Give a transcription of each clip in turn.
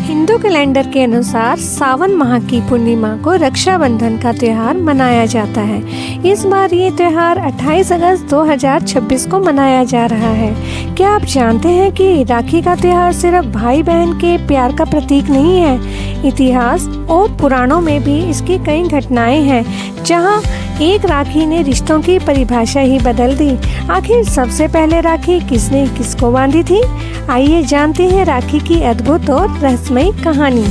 Hindu calendar के अनुसार सावन माह की पूर्णिमा को रक्षाबंधन का त्योहार मनाया जाता है। इस बार ये त्योहार 28 अगस्त 2026 को मनाया जा रहा है। क्या आप जानते हैं कि राखी का त्योहार सिर्फ भाई बहन के प्यार का प्रतीक नहीं है। इतिहास और पुराणों में भी इसकी कई घटनाएं हैं जहां एक राखी ने रिश्तों की परिभाषा ही बदल दी। आखिर सबसे पहले राखी किसने किसको बांधी थी? आइए जानते हैं राखी की अद्भुत और रहस्यमयी कहानी।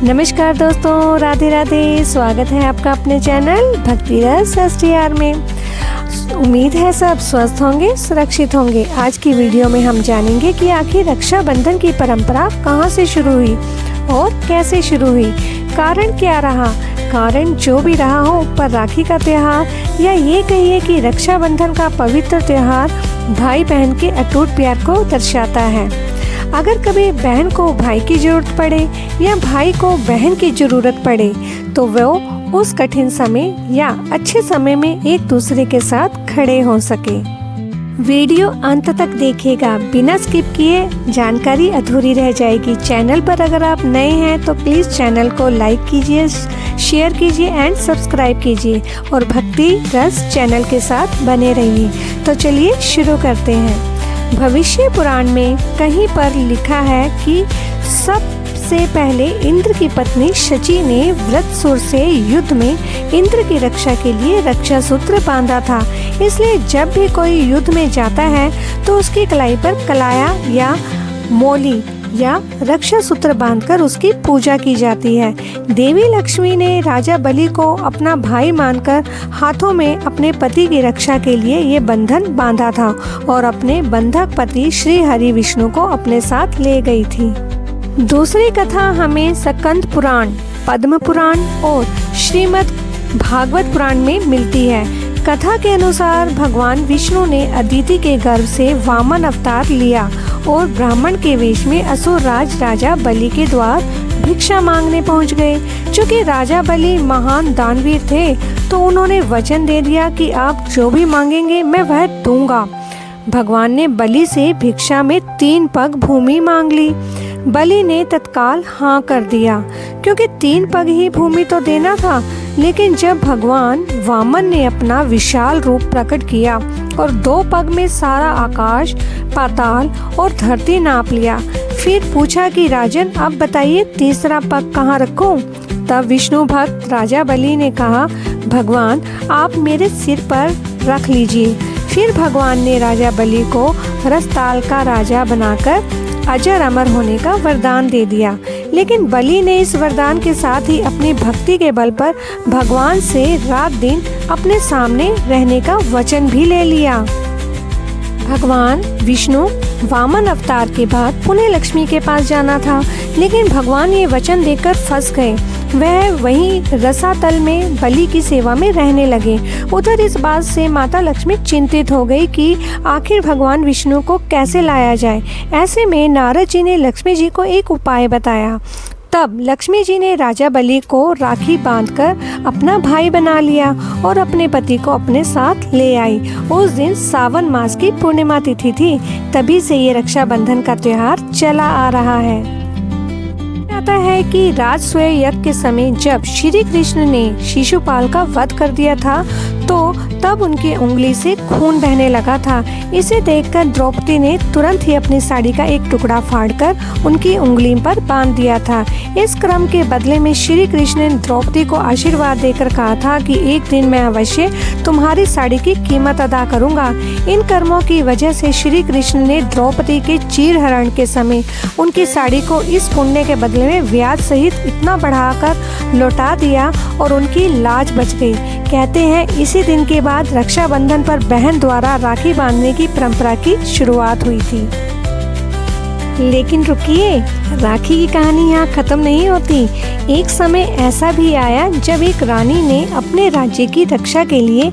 नमस्कार दोस्तों, राधे राधे। स्वागत है आपका अपने चैनल भक्ति रस STR में। उम्मीद है सब स्वस्थ होंगे, सुरक्षित होंगे। आज की वीडियो में हम जानेंगे कि आखिर रक्षाबंधन की परंपरा कहां से शुरू हुई और कैसे शुरू हुई, कारण क्या रहा। कारण जो भी रहा हो, पर राखी का त्योहार या ये कहिए कि रक्षाबंधन का पवित्र त्योहार भाई बहन के अटूट प्यार को दर्शाता है। अगर कभी बहन को भाई की जरूरत पड़े या भाई को बहन की जरूरत पड़े तो वो उस कठिन समय या अच्छे समय में एक दूसरे के साथ खड़े हो सके। वीडियो अंत तक देखिएगा, बिना स्किप किए, जानकारी अधूरी रह जाएगी। चैनल पर अगर आप नए हैं तो प्लीज़ चैनल को लाइक कीजिए, शेयर कीजिए एंड सब्सक्राइब कीजिए और भक्ति रस चैनल के साथ बने रहिए। तो चलिए शुरू करते हैं। भविष्य पुराण में कहीं पर लिखा है कि सबसे पहले इंद्र की पत्नी शची ने वृत्रसुर से युद्ध में इंद्र की रक्षा के लिए रक्षा सूत्र बांधा था। इसलिए जब भी कोई युद्ध में जाता है तो उसकी कलाई पर कलाया या मोली या रक्षा सूत्र बांधकर उसकी पूजा की जाती है। देवी लक्ष्मी ने राजा बलि को अपना भाई मानकर हाथों में अपने पति की रक्षा के लिए ये बंधन बांधा था और अपने बंधक पति श्री हरि विष्णु को अपने साथ ले गई थी। दूसरी कथा हमें स्कंद पुराण, पद्म पुराण और श्रीमद् भागवत पुराण में मिलती है। कथा के अनुसार भगवान विष्णु ने अदिति के गर्भ से वामन अवतार लिया और ब्राह्मण के वेश में असुर राज राजा बलि के द्वार भिक्षा मांगने पहुंच गए। चूँकि राजा बलि महान दानवीर थे तो उन्होंने वचन दे दिया कि आप जो भी मांगेंगे मैं वह दूंगा। भगवान ने बलि से भिक्षा में 3 पग भूमि मांग ली। बलि ने तत्काल हाँ कर दिया क्योंकि 3 पग ही भूमि तो देना था। लेकिन जब भगवान वामन ने अपना विशाल रूप प्रकट किया और 2 पग में सारा आकाश, पाताल और धरती नाप लिया, फिर पूछा कि राजन अब बताइए तीसरा पग कहाँ रखूं? तब विष्णु भक्त राजा बलि ने कहा, भगवान आप मेरे सिर पर रख लीजिए। फिर भगवान ने राजा बलि को रसताल का राजा बनाकर अजर अमर होने का वरदान दे दिया। लेकिन बलि ने इस वरदान के साथ ही अपनी भक्ति के बल पर भगवान से रात दिन अपने सामने रहने का वचन भी ले लिया। भगवान विष्णु वामन अवतार के बाद पुनः लक्ष्मी के पास जाना था, लेकिन भगवान ये वचन देकर फंस गए। वह वहीं रसातल में बलि की सेवा में रहने लगे। उधर इस बात से माता लक्ष्मी चिंतित हो गई कि आखिर भगवान विष्णु को कैसे लाया जाए। ऐसे में नारद जी ने लक्ष्मी जी को एक उपाय बताया। तब लक्ष्मी जी ने राजा बलि को राखी बांधकर अपना भाई बना लिया और अपने पति को अपने साथ ले आई। उस दिन सावन मास की पूर्णिमा तिथि थी। तभी से ये रक्षाबंधन का त्योहार चला आ रहा है। आता है कि राजसूय यज्ञ के समय जब श्री कृष्ण ने शिशुपाल का वध कर दिया था तो तब उनकी उंगली से खून बहने लगा था। इसे देखकर द्रौपदी ने तुरंत ही अपनी साड़ी का एक टुकड़ा फाड़कर उनकी उंगली पर बांध दिया था। इस क्रम के बदले में श्री कृष्ण ने द्रौपदी को आशीर्वाद देकर कहा था कि एक दिन मैं अवश्य तुम्हारी साड़ी की कीमत अदा करूंगा। इन कर्मों की वजह से श्री कृष्ण ने द्रौपदी के चीरहरण के समय उनकी साड़ी को इस पुण्य के बदले में ब्याज सहित इतना बढ़ाकर लौटा दिया और उनकी लाज बच गई। कहते हैं इसी दिन के बाद रक्षाबंधन पर बहन द्वारा राखी बांधने की परंपरा की शुरुआत हुई थी। लेकिन रुकिए, राखी की कहानी यहाँ खत्म नहीं होती। एक समय ऐसा भी आया जब एक रानी ने अपने राज्य की रक्षा के लिए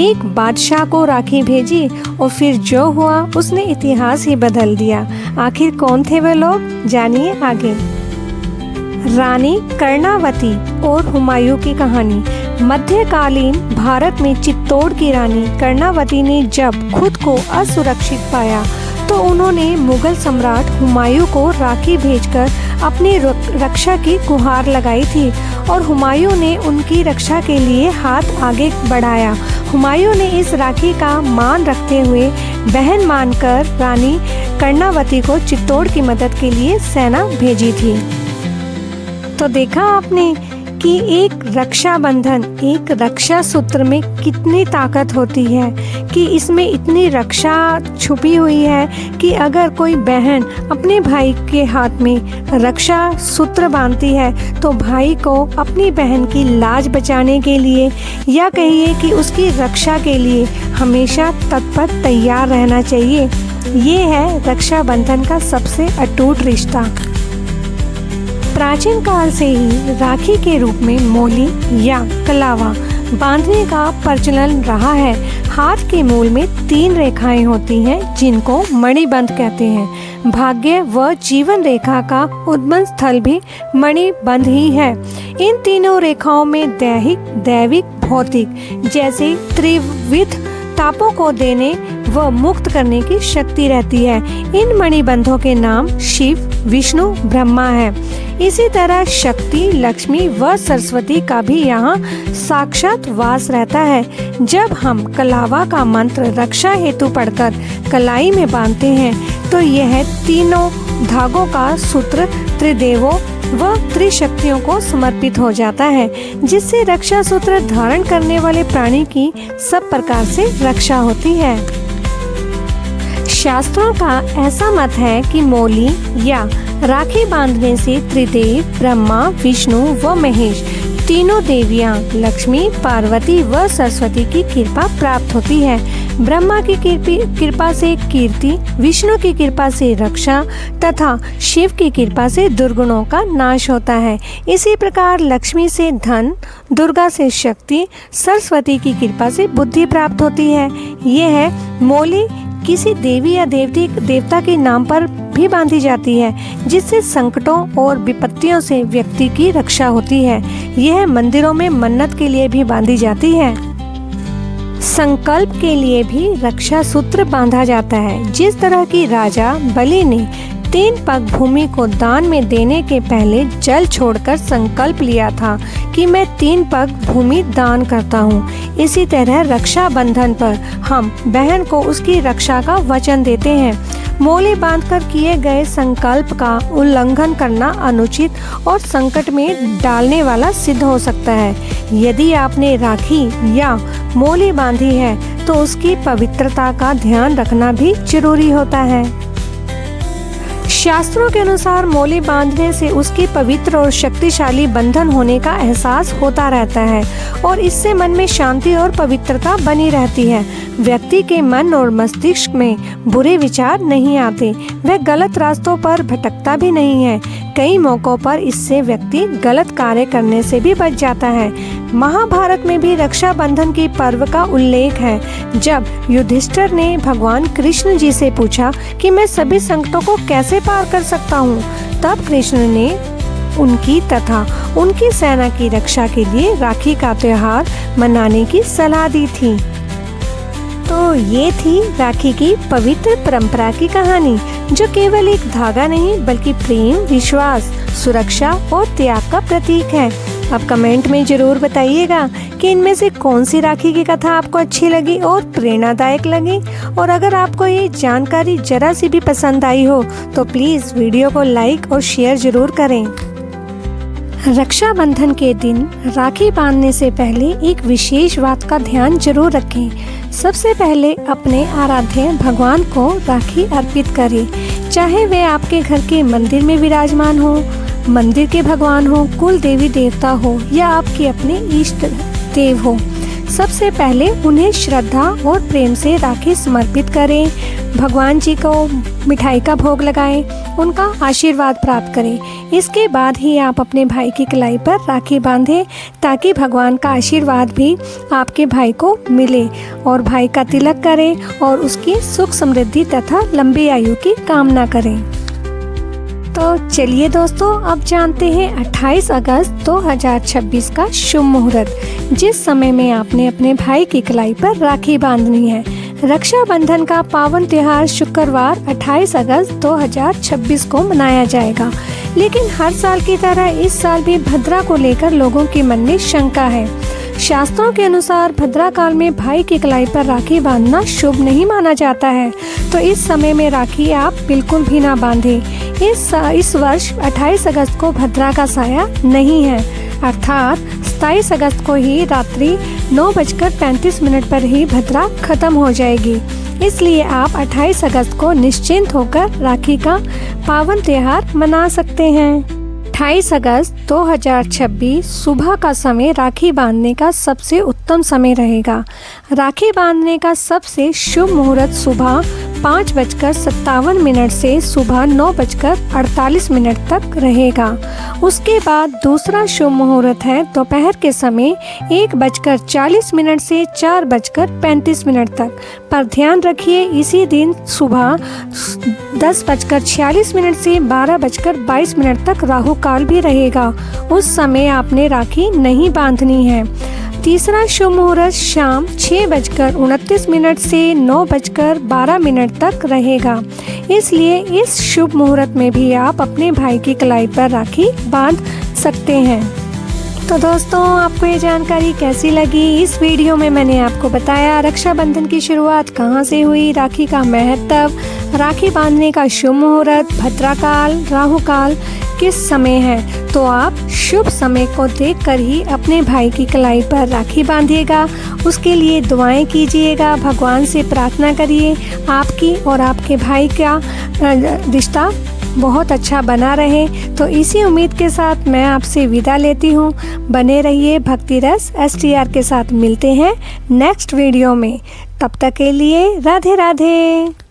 एक बादशाह को राखी भेजी और फिर जो हुआ उसने इतिहास ही बदल दिया। आखिर कौन थे वे लोग, जानिए आगे। रानी कर्णावती और हुमायूं की कहानी। मध्यकालीन भारत में चित्तौड़ की रानी कर्णावती ने जब खुद को असुरक्षित पाया तो उन्होंने मुगल सम्राट हुमायूं को राखी भेजकर अपनी रक्षा की गुहार लगाई थी और हुमायूं ने उनकी रक्षा के लिए हाथ आगे बढ़ाया। हुमायूं ने इस राखी का मान रखते हुए बहन मानकर रानी कर्णावती को चित्तौड़ की मदद के लिए सेना भेजी थी। तो देखा आपने कि एक रक्षा बंधन, एक रक्षा सूत्र में कितनी ताकत होती है, कि इसमें इतनी रक्षा छुपी हुई है कि अगर कोई बहन अपने भाई के हाथ में रक्षा सूत्र बांधती है तो भाई को अपनी बहन की लाज बचाने के लिए या कहिए कि उसकी रक्षा के लिए हमेशा तत्पर तैयार रहना चाहिए। ये है रक्षा बंधन का सबसे अटूट रिश्ता। प्राचीन काल से ही राखी के रूप में मोली या कलावा बांधने का प्रचलन रहा है। हाथ के मूल में 3 रेखाएं होती हैं जिनको मणिबंध कहते हैं। भाग्य व जीवन रेखा का उद्गम स्थल भी मणिबंध ही है। इन तीनों रेखाओं में दैहिक, दैविक, भौतिक जैसे त्रिविध तापों को देने व मुक्त करने की शक्ति रहती है। इन मणिबंधों के नाम शिव, विष्णु, ब्रह्मा है। इसी तरह शक्ति, लक्ष्मी व सरस्वती का भी यहाँ साक्षात वास रहता है। जब हम कलावा का मंत्र रक्षा हेतु पढ़कर कलाई में बांधते हैं तो यह तीनों धागों का सूत्र त्रिदेवों व त्रिशक्तियों को समर्पित हो जाता है, जिससे रक्षा सूत्र धारण करने वाले प्राणी की सब प्रकार से रक्षा होती है। शास्त्रों का ऐसा मत है कि मोली या राखी बांधने से त्रिदेव ब्रह्मा, विष्णु व महेश तीनों देवियां लक्ष्मी, पार्वती व सरस्वती की कृपा प्राप्त होती है। ब्रह्मा की कृपा से कीर्ति, विष्णु की कृपा से रक्षा तथा शिव की कृपा से दुर्गुणों का नाश होता है। इसी प्रकार लक्ष्मी से धन, दुर्गा से शक्ति, सरस्वती की कृपा से बुद्धि प्राप्त होती है। यह है मोली किसी देवी या देवता के नाम पर भी बांधी जाती है, जिससे संकटों और विपत्तियों से व्यक्ति की रक्षा होती है। यह मंदिरों में मन्नत के लिए भी बांधी जाती है। संकल्प के लिए भी रक्षा सूत्र बांधा जाता है। जिस तरह की राजा बलि ने 3 पग भूमि को दान में देने के पहले जल छोड़कर संकल्प लिया था कि मैं 3 पग भूमि दान करता हूँ, इसी तरह रक्षा बंधन पर हम बहन को उसकी रक्षा का वचन देते हैं। मोले बांधकर किए गए संकल्प का उल्लंघन करना अनुचित और संकट में डालने वाला सिद्ध हो सकता है। यदि आपने राखी या मोले बांधी है तो उसकी पवित्रता का ध्यान रखना भी जरूरी होता है। शास्त्रों के अनुसार मोली बांधने से उसकी पवित्र और शक्तिशाली बंधन होने का एहसास होता रहता है और इससे मन में शांति और पवित्रता बनी रहती है। व्यक्ति के मन और मस्तिष्क में बुरे विचार नहीं आते, वह गलत रास्तों पर भटकता भी नहीं है। कई मौकों पर इससे व्यक्ति गलत कार्य करने से भी बच जाता है। महाभारत में भी रक्षाबंधन की पर्व का उल्लेख है। जब युधिष्ठिर ने भगवान कृष्ण जी से पूछा कि मैं सभी संकटों को कैसे पार कर सकता हूँ, तब कृष्ण ने उनकी तथा उनकी सेना की रक्षा के लिए राखी का त्योहार मनाने की सलाह दी थी। तो ये थी राखी की पवित्र परंपरा की कहानी, जो केवल एक धागा नहीं बल्कि प्रेम, विश्वास, सुरक्षा और त्याग का प्रतीक है। आप कमेंट में जरूर बताइएगा कि इनमें से कौन सी राखी की कथा आपको अच्छी लगी और प्रेरणादायक लगी। और अगर आपको ये जानकारी जरा सी भी पसंद आई हो तो प्लीज़ वीडियो को लाइक और शेयर जरूर करें। रक्षाबंधन के दिन राखी बांधने से पहले एक विशेष बात का ध्यान जरूर रखें। सबसे पहले अपने आराध्य भगवान को राखी अर्पित करें, चाहे वे आपके घर के मंदिर में विराजमान हो, मंदिर के भगवान हो, कुल देवी देवता हो या आपके अपने इष्ट देव हो। सबसे पहले उन्हें श्रद्धा और प्रेम से राखी समर्पित करें, भगवान जी को मिठाई का भोग लगाएं, उनका आशीर्वाद प्राप्त करें। इसके बाद ही आप अपने भाई की कलाई पर राखी बांधें, ताकि भगवान का आशीर्वाद भी आपके भाई को मिले और भाई का तिलक करें और उसकी सुख समृद्धि तथा लंबी आयु की कामना करें। तो चलिए दोस्तों, अब जानते हैं 28 अगस्त 2026 का शुभ मुहूर्त, जिस समय में आपने अपने भाई की कलाई पर राखी बांधनी है। रक्षाबंधन का पावन त्योहार शुक्रवार 28 अगस्त 2026 को मनाया जाएगा। लेकिन हर साल की तरह इस साल भी भद्रा को लेकर लोगों के मन में शंका है। शास्त्रों के अनुसार भद्रा काल में भाई की कलाई पर राखी बांधना शुभ नहीं माना जाता है, तो इस समय में राखी आप बिल्कुल भी ना बांधें। इस वर्ष 28 अगस्त को भद्रा का साया नहीं है, अर्थात 27 अगस्त को ही रात्रि 9:35 पर ही भद्रा खत्म हो जाएगी। इसलिए आप 28 अगस्त को निश्चिंत होकर राखी का पावन त्योहार मना सकते हैं। 28 अगस्त 2026 सुबह का समय राखी बांधने का सबसे उत्तम समय रहेगा। राखी बांधने का सबसे शुभ मुहूर्त सुबह 5:57 से सुबह 9:48 तक रहेगा। उसके बाद दूसरा शुभ मुहूर्त है दोपहर के समय 1:40 से 4:35 तक। पर ध्यान रखिए इसी दिन सुबह 10:46 से 12:22 तक राहु काल भी रहेगा। उस समय आपने राखी नहीं बांधनी है। तीसरा शुभ मुहूर्त शाम 6:29 से 9:12 तक रहेगा। इसलिए इस शुभ मुहूर्त में भी आप अपने भाई की कलाई पर राखी बांध सकते हैं। तो दोस्तों, आपको ये जानकारी कैसी लगी? इस वीडियो में मैंने आपको बताया रक्षाबंधन की शुरुआत कहाँ से हुई, राखी का महत्व, राखी बांधने का शुभ मुहूर्त, भद्रा काल, राहु काल किस समय है। तो आप शुभ समय को देखकर ही अपने भाई की कलाई पर राखी बांधिएगा। उसके लिए दुआएं कीजिएगा, भगवान से प्रार्थना करिए आपकी और आपके भाई का रिश्ता बहुत अच्छा बना रहे। तो इसी उम्मीद के साथ मैं आपसे विदा लेती हूँ। बने रहिए भक्ति रस STR के साथ। मिलते हैं नेक्स्ट वीडियो में। तब तक के लिए राधे राधे।